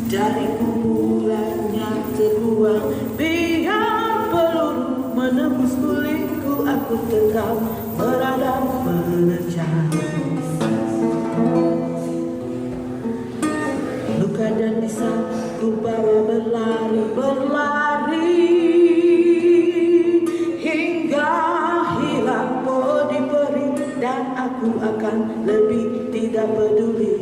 dari bulan yang terbuang. Biar peluru menembus kulitku, aku tetap berada menerjang. Luka dan bisa ku bawa berlari hingga hilang peri-peri, dan aku akan lebih tidak peduli.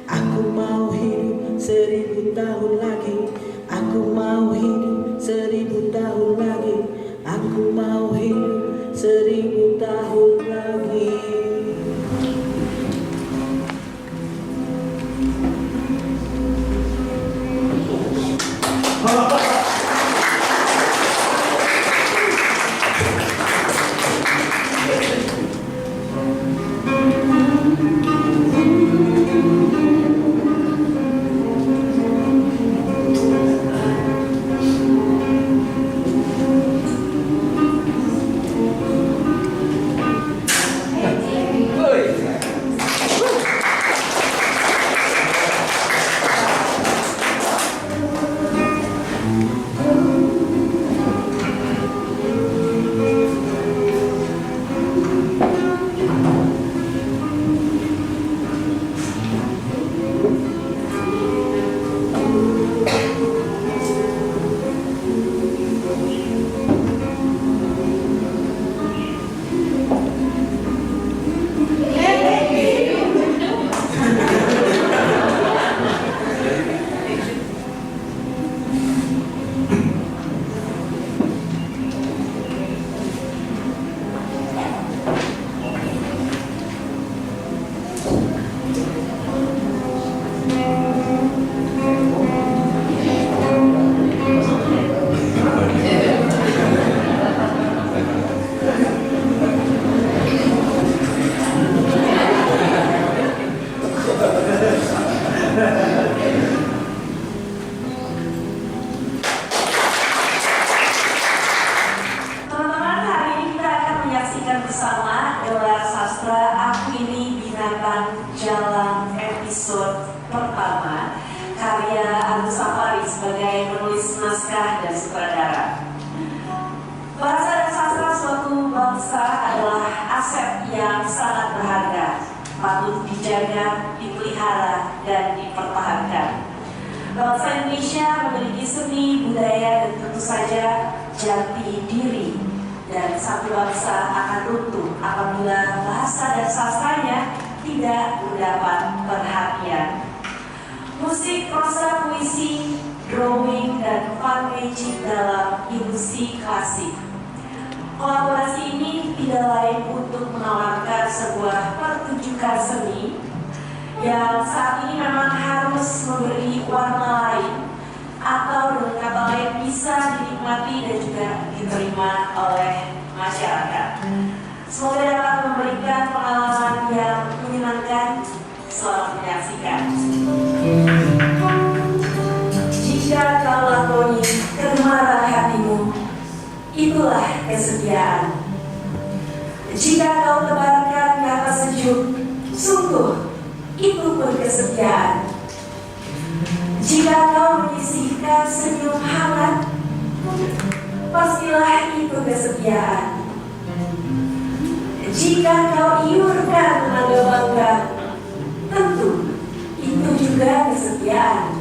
Aku mau hidup 1000 tahun lagi. Aku mau hidup 1000 tahun lagi. Aku mau hidup 1000 tahun lagi. Bersama gelar sastra Aku Ini Binatang Jalan episode pertama, karya Agus Saffari sebagai penulis naskah dan sutradara. Bahasa dan sastra suatu bangsa adalah aset yang sangat berharga, patut dijaga, dipelihara, dan dipertahankan. Bangsa Indonesia memiliki seni, budaya, dan tentu saja jati diri. Dan satu bangsa akan runtuh apabila bahasa dan sastranya tidak mendapat perhatian. Musik, prosa, puisi, drawing, dan fun magic dalam ilusi klasik. Kolaborasi ini tidak lain untuk menawarkan sebuah pertunjukan seni yang saat ini memang harus memberi warna lain, atau dengan kata lain bisa dinikmati dan juga diterima oleh masyarakat. Semoga dapat memberikan pengalaman yang menyenangkan. Selamat menyaksikan. Jika kau lakoni kegemaran hatimu, itulah kesetiaan. Jika kau tebarkan kata sejuk, sungguh itu pun kesetiaan. Jika kau menyisihkan senyum hangat, pastilah itu kesetiaan. Jika kau iurkan nada bangga, tentu itu juga kesetiaan.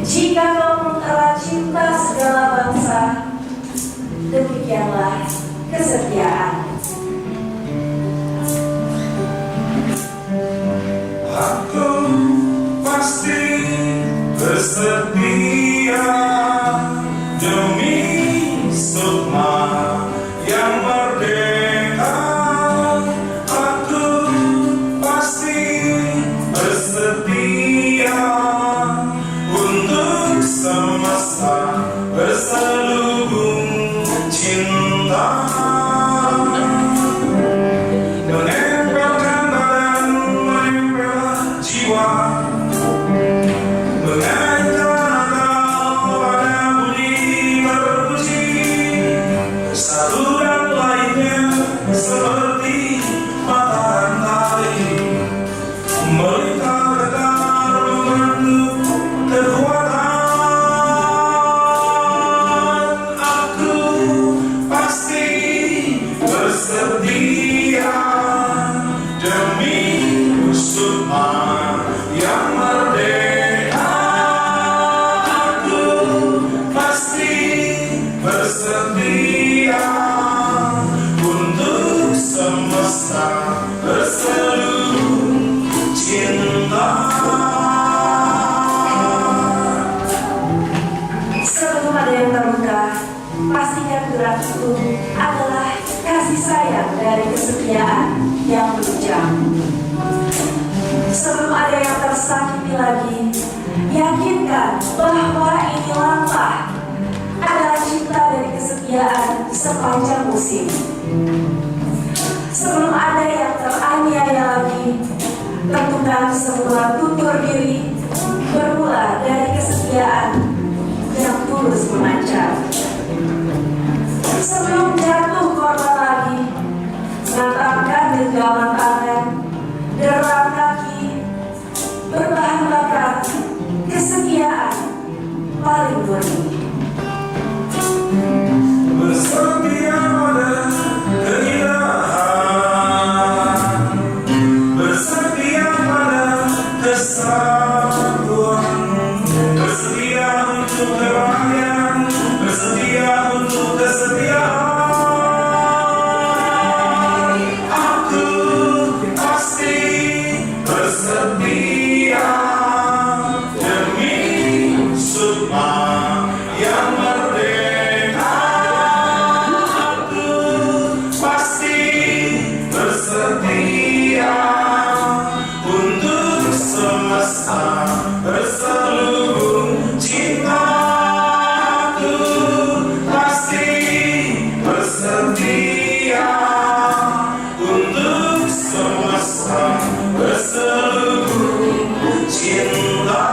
Jika kau mengutara cinta segala bangsa, demikianlah kesetiaan. Aku pasti bersedia demi sukma yang merdeka. Aku pasti bersedia untuk semesta berselubung cinta. Menempelkan badan, menempel jiwa, mengajar pada budi itu adalah kasih sayang dari kesetiaan yang menunjang. Sebelum ada yang tersakiti lagi, yakinkan bahwa ini langkah adalah cinta dari kesetiaan sepanjang musim. Sebelum ada yang teraniaya lagi, tentukan semua tutur diri bermula dari kesetiaan yang tulus memancar. Sebelum jatuh korban lagi, ngantangkan genggaman tangan, derap kaki, berbahan bakar kesetiaan paling murni. Bersetia pada keindahan, bersetia pada kesatuan, bersetia untuk kebahagiaan, bersetia untuk kesetiaan. Aku pasti bersetia demi sukma yang merdeka. Aku pasti bersetia untuk semesta berselubung cinta. Aku pasti bersetia untuk semesta berselubung cinta.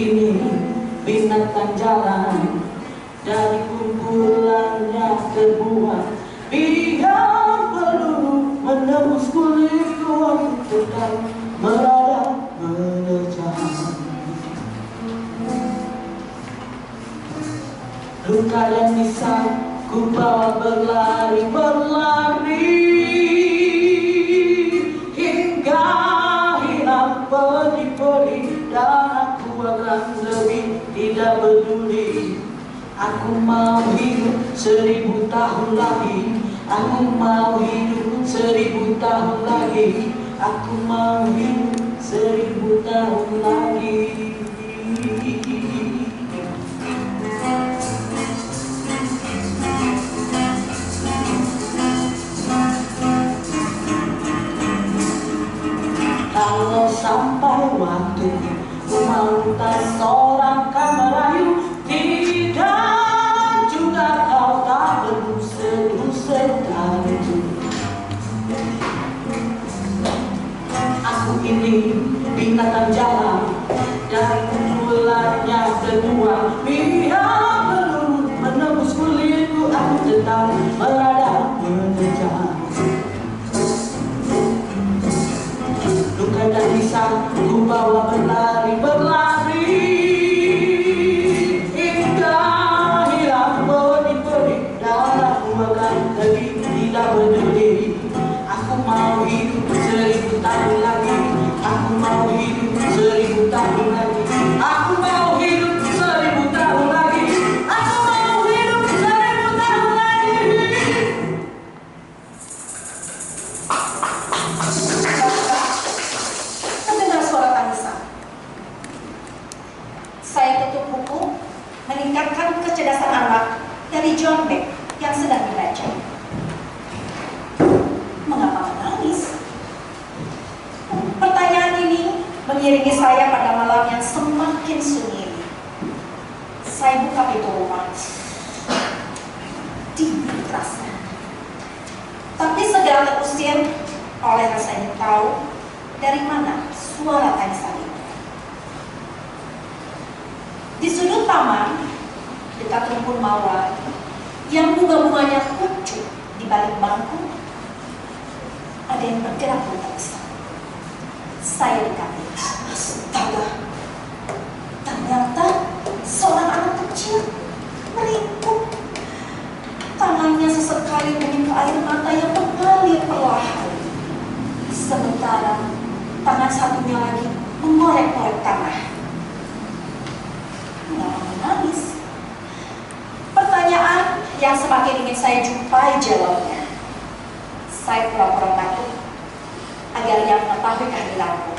ini binatang jalan, dari kumpulannya terbuat. Biar peluru menembus kulitku, aku tetap merada menerjang. Luka yang bisa ku bawa berlari hingga hilang pedih-pedih, dan aku akan lebih tidak peduli. Aku mau hidup 1000 tahun lagi. Aku mau hidup 1000 tahun lagi. Aku mau hidup 1000 tahun lagi. Kalau sampai waktu ku meminta seorang kamerayu, tidak juga kau tak perlu sedang itu. Aku ini binatang jalan, dari kumpulannya terbuat. Biar peluru menembus kulitku, aku tetap berada menerjang. Luka dan bisa ku bawa berlari hingga hilang pedih-pedih, dan aku akan lebih tidak peduli. Aku mau hidup 1000 tahun lagi. Aku mau hidup 1000 tahun lagi. Aku mau hidup 1000 tahun lagi. Aku mau hidup 1000 tahun lagi. Mendengar suara tangisan, saya tutup buku meningkatkan kecerdasan anak dari John Beck yang sedang dibaca. Mengapa menangis? Pertanyaan ini mengiringi saya pada malam yang semakin sunyi. Saya buka pintu rumah. Dingin terasa, tapi segera terusir oleh rasa ingin tahu dari mana suara tangisan itu. Di sudut taman, dekat rumpun mawar yang bunga-bunganya kucuk di balik bangku, ada yang bergerak bertangisan. Saya dekati. Astaga, ternyata seorang anak kecil meringkuk. Tangannya sesekali menimpa air mata yang mengalir perlahan. Sementara tangan satunya lagi mengorek-ngorek tanah. Mengapa menangis? Pertanyaan yang semakin ingin saya jumpai jawabnya. Saya pura-pura takut agar ia mengetahui kehadiranku,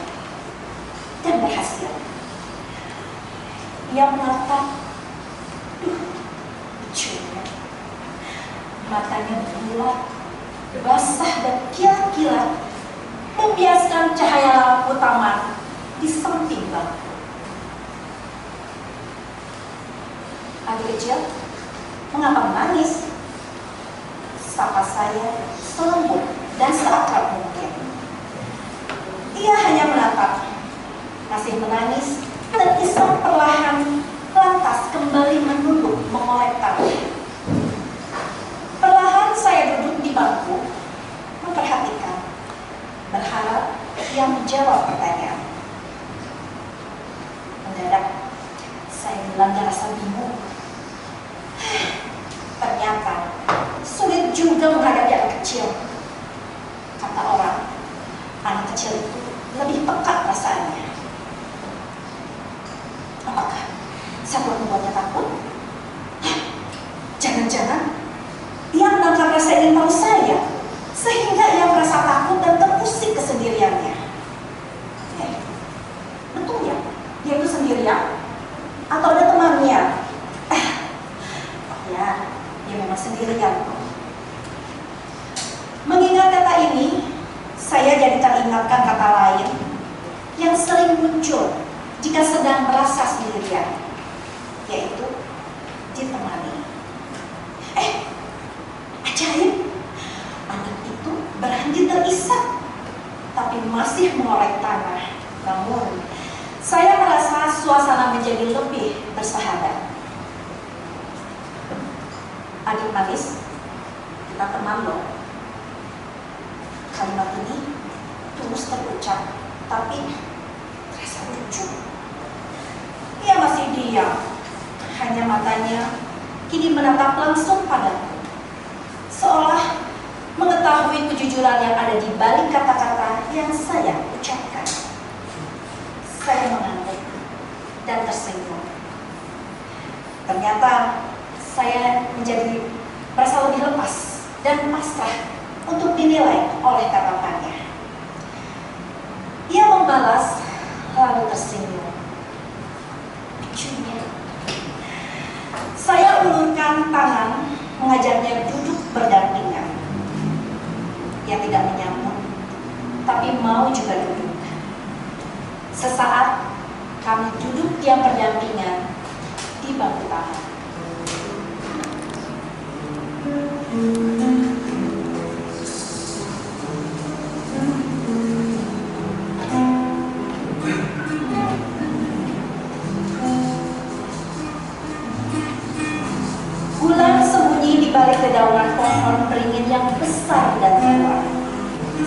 dan berhasil. Ia menatap, lucunya, matanya bulat, basah dan kilat-kilat, membiaskan cahaya lampu taman di samping bangku. Adik kecil, mengapa menangis? Sapa saya selembut dan seakrab mungkin. Ia hanya menatap, masih menangis, dan isap perlahan, lantas kembali menunduk mengolek tanah. Perlahan saya duduk di bangku, memperhatikan, berharap ia menjawab pertanyaan. Mendadak, saya dilanda rasa bingung. Ternyata sulit juga menghadapi anak kecil. Kata orang, anak kecil itu lebih peka perasaannya. Apakah saya telah membuatnya takut? Jangan-jangan dia menangkap rasa ingin tahu saya, sehingga ia merasa takut dan terusik kesendiriannya. Betul ya? Dia itu sendirian? Atau ada temannya? Ya, dia memang sendirian. Mengingat kata ini, saya jadi teringatkan kata lain yang sering muncul jika sedang merasa sendirian, yaitu ditemani. Ajaib, anak itu berhenti terisak, tapi masih mengorek tanah. Namun, saya merasa suasana menjadi lebih bersahabat. Adik manis, kita teman loh. Kalimat ini tulus terucap, tapi terasa lucu. Ia masih diam, hanya matanya kini menatap langsung padaku, seolah mengetahui kejujuran yang ada di balik kata-kata yang saya ucapkan. Saya mengangguk dan tersenyum. Ternyata saya menjadi merasa lebih lepas dan pasrah untuk dinilai oleh tatapannya. Ia membalas lalu tersenyum. Lucunya, saya ulurkan tangan mengajaknya duduk berdampingan. Ia tidak menyambut, tapi mau juga duduk. Sesaat kami duduk diam berdampingan di bangku taman. Bulan sembunyi di balik dedaunan pohon beringin yang besar dan tua.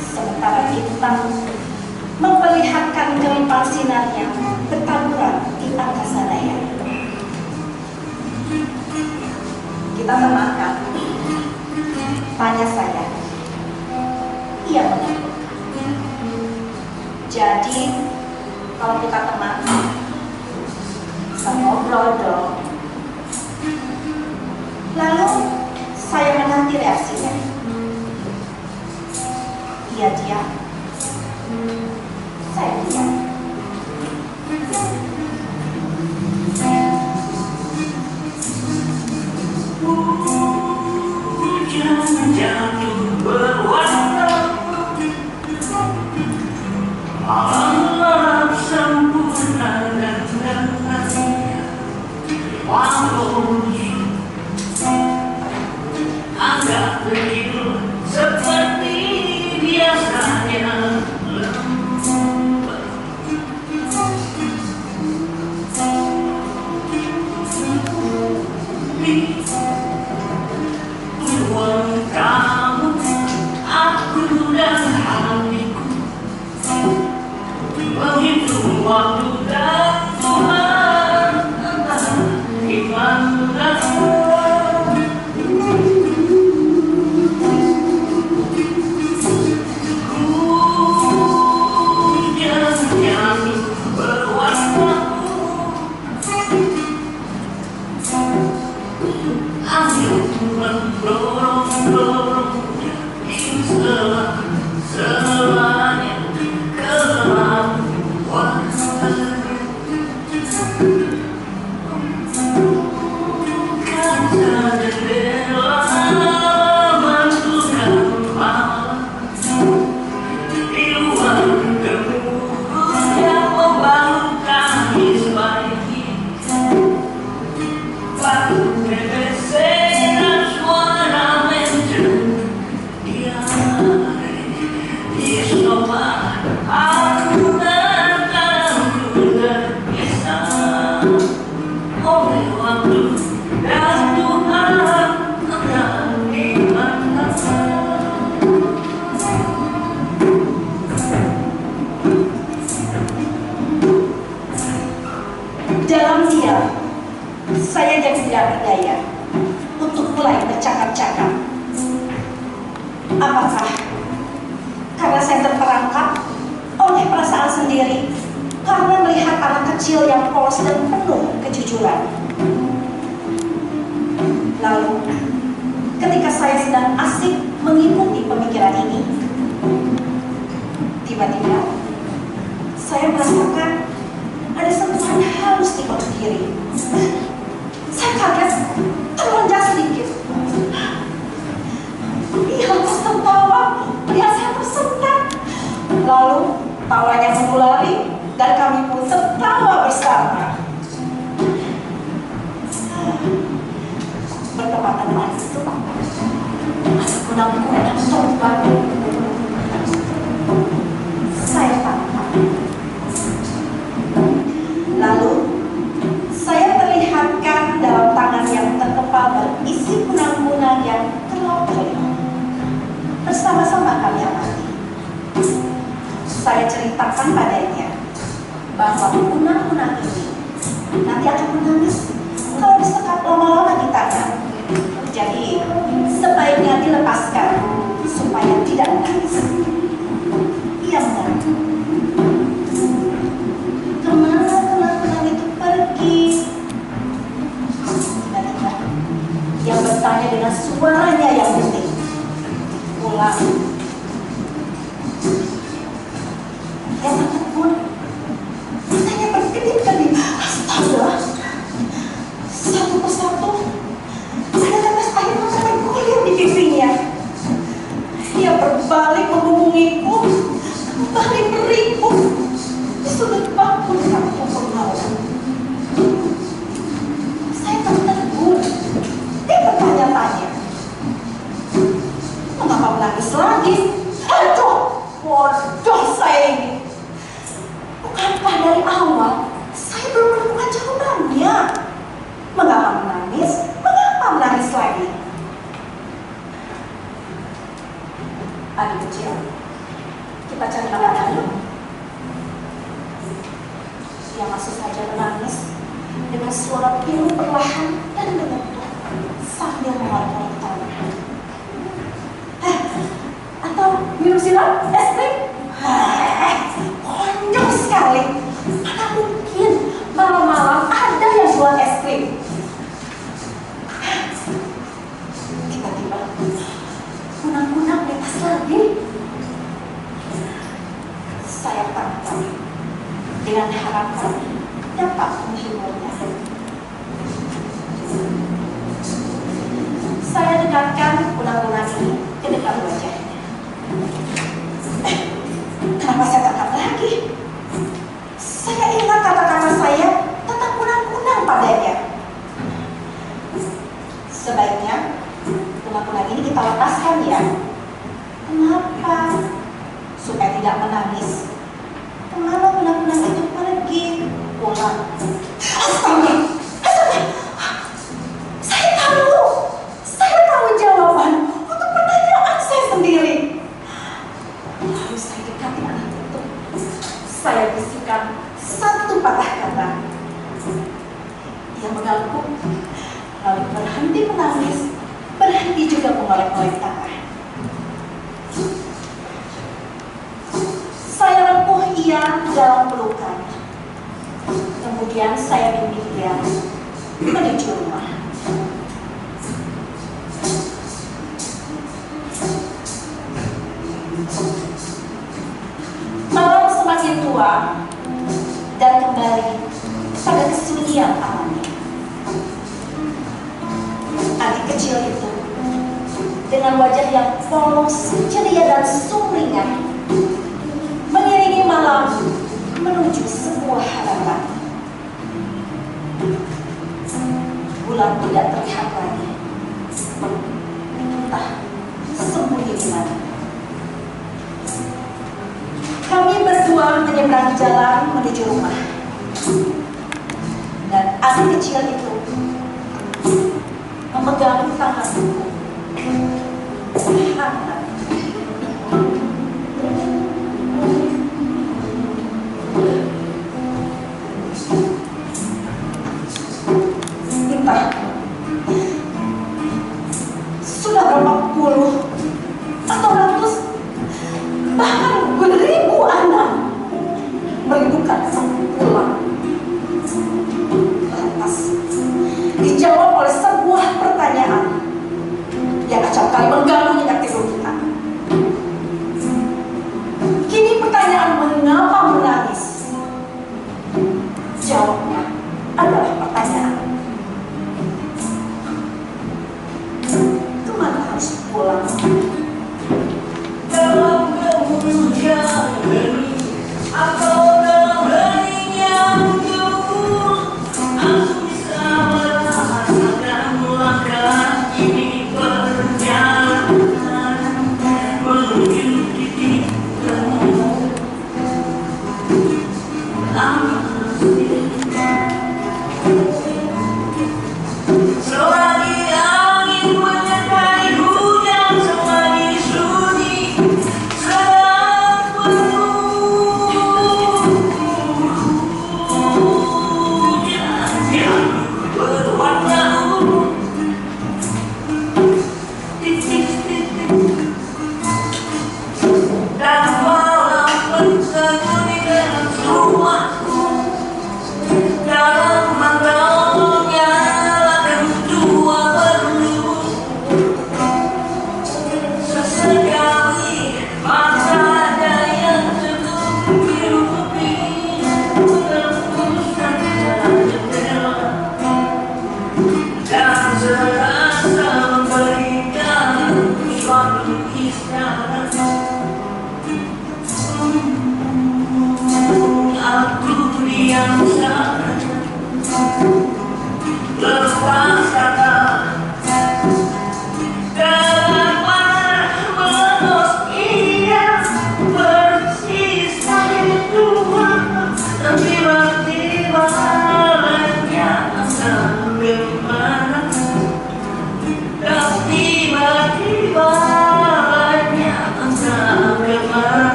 Sementara bintang memperlihatkan kelimpahan sinarnya bertaburan di angkasa raya. Kita temankan, tanya saya. Ia mengangguk. Jadi, kalau kita teman, bisa ngobrol dong. Lalu, saya menanti reaksinya. Ia diam. Saya diam. Hujan jatuh berwarna, malam sempurna dan dengannya walau agak kecil seperti biasanya. Ruang kamu, aku dan hatiku menghitung waktu dan Tuhan entah gimana. Hujan jatuh berwarna, angin mendorong-dorong selamanya ke laut warna. Kaca jendela mantulkan malam di luar gemuruh yang membalut tangis bayi. Batu BBC dan suara menjerit. Dia di sofa, aku dan tanganku terpisah oleh waktu dan Tuhan entah di mana. Dalam diam, saya jadi tidak berdaya untuk mulai bercakap-cakap. Apakah karena saya terperangkap oleh perasaan sendiri karena melihat anak kecil yang polos dan penuh kejujuran? Lalu, ketika saya sedang asik mengikuti pemikiran ini, tiba-tiba saya merasakan ada sentuhan halus di perut kiri. Saya kaget, terlonjak sedikit. Ia lantas tertawa, melihat saya tersentak. Lalu tawanya menulari dan kami pun tertawa bersama. Bertepatan dengan itu, ada kunang-kunang terbang. Saya tangkap. Lalu bersama-sama kami amati. Saya ceritakan padanya bahwa kunang-kunang ini nanti akan menangis kalau disekap lama-lama di tangan. Jadi sebaiknya dilepaskan supaya tidak menangis. Ia mengerti. Kemana kunang-kunang itu pergi? Tiba-tiba ia bertanya dengan suaranya yang penting. Pulang. Yang tertegun. Matanya berkedip-kedip. Astaga. Satu persatu ada tetes air mata bergulir di pipinya. Ia berbalik menghubungiku, kembali berikut di sudut bangku kampung pengawal. Saya tertegun. Dia bertanya-tanya, mengapa menangis lagi? Aduh, bodoh saya ini. Bukankah dari awal saya belum menemukan jawabannya? Mengapa menangis? Mengapa menangis lagi? Adik kecil, kita cari makan yuk. Dia masih saja menangis dengan suara pilu perlahan dan menyentuh sambil mengeluarkan tangan. Atau minum sirup? Es krim? Konyol sekali. Mana mungkin malam-malam ada yang jual es krim? Tiba-tiba kunang-kunang bebas lagi. Saya tangkap dengan harapan dapat menghiburnya. Saya dekatkan kunang-kunang ini ke dekat wajahnya. Kenapa saya tangkap lagi? Saya ingat kata-kata saya tentang kunang-kunang padanya. Sebaiknya kunang-kunang ini kita lepaskan ya. Kenapa? Supaya tidak menangis. Kemana kunang-kunang itu pergi? Pulang. Astaga! Saya tahu jawaban untuk pertanyaan saya sendiri. Lalu saya dekati anak itu. Saya bisikan satu patah kata. Dia mengangguk, lalu berhenti menangis, berhenti juga mengolek-olek tanah. Saya rempuh ia dalam pelukan. Kemudian saya bimbing dia menuju rumah. Malam semakin tua dan kembali pada kesunyian alamnya. Adik kecil itu dengan wajah yang polos, ceria dan sumringah mengiringi malam menuju sebuah harapan. Bulan tidak terlihat lagi. Entah sembunyi di mana. Kami berdua menyeberangi jalan menuju rumah. Dan adik kecil itu memegang tanganku. Hangat. Entah sudah berapa puluh atau ratus bahkan beribu anak merindukan sang pulang. Lantas dijawab oleh sebuah pertanyaan yang acap kali mengganggu nyenyak tidur kita.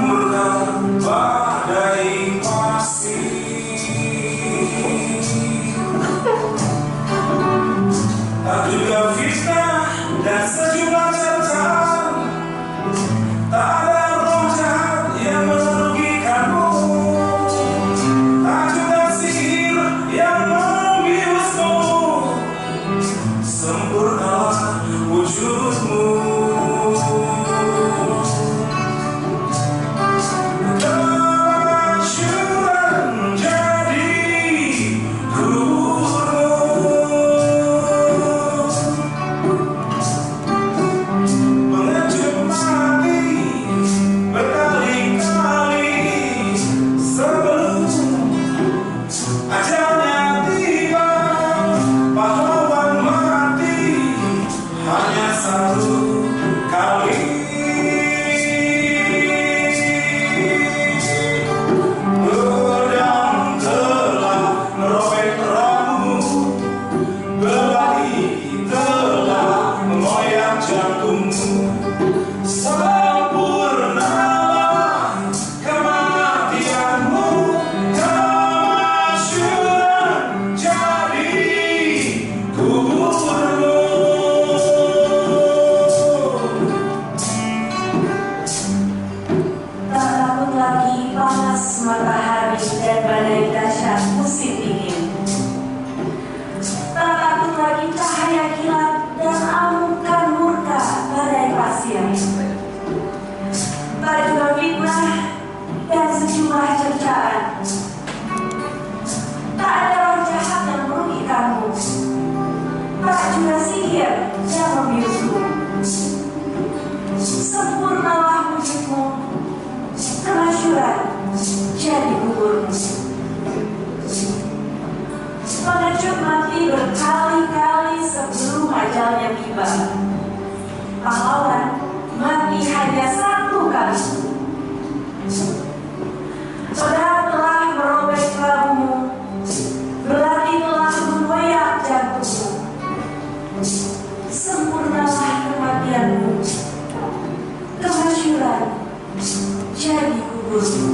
murka badai pasir. Tak juga fitnah dan sejumlah cercaan, tak ada roh jahat yang merugikanmu, tak juga sihir yang membiusmu. Sempurnalah wujudmu. Kemasyuran jadi gurumu, pengecut mati berkali-kali sebelum ajalnya tiba. Pahlawan mati hanya satu kali. Pedang telah merobek rambutmu, berlari telah mengoyak jantungmu. Sempurnalah kematianmu, kemasyuran jadi kuburmu. Tak takut lagi panas matahari dan badai dahsyat musim dingin. Tak takut lagi cahaya kilat dan amukan murka badai pasir. Tak juga fitnah dan sejumlah cercaan. Tak ada roh jahat yang merugikanmu, tak juga sihir yang membiusmu. Sempurnalah wujudmu, kemasyuran jadi guburmu. Pengecut mati berkali-kali sebelum ajalnya tiba. Pahlawan mati hanya satu kali. Pedang telah merobek rambutmu, berarti telah mengoyak jantungmu. Sempurnalah kematianmu, kemasyuran jadi kuburmu.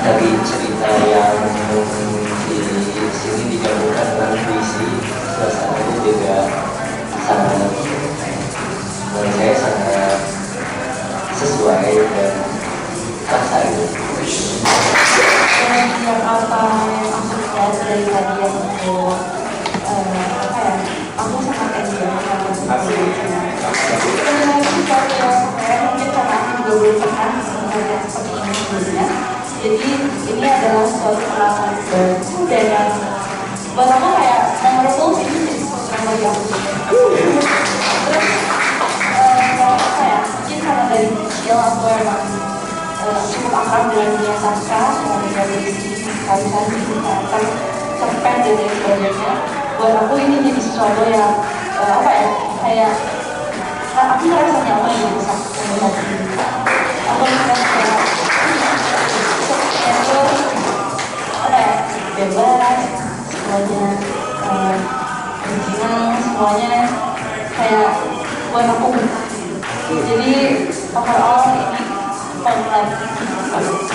Dari cerita yang di sini digabungkan dengan puisi, suasananya juga sangat, menurut saya sangat sesuai dan terasa itu. Yang apa maksudnya dari tadi yang itu apa ya? Aku sangat enjoy sama mungkin karena aku juga belum pernah melihat seperti ini sebelumnya. Jadi ini adalah suatu pengalaman baru dan yang buat aku kayak memorable, ini jadi sesuatu yang baru. kecil aku emang cukup akrab dengan dunia sastra, dengan dunia puisi, kali-kali teater, cerpen dan lain sebagainya. Buat aku ini jadi sesuatu yang apa ya, kayak aku ngerasa nyaman gitu sama ini. Aku ngerasa itu apa ya, bebas, semuanya original, semuanya kayak buat aku. Jadi overall ini fun lagi.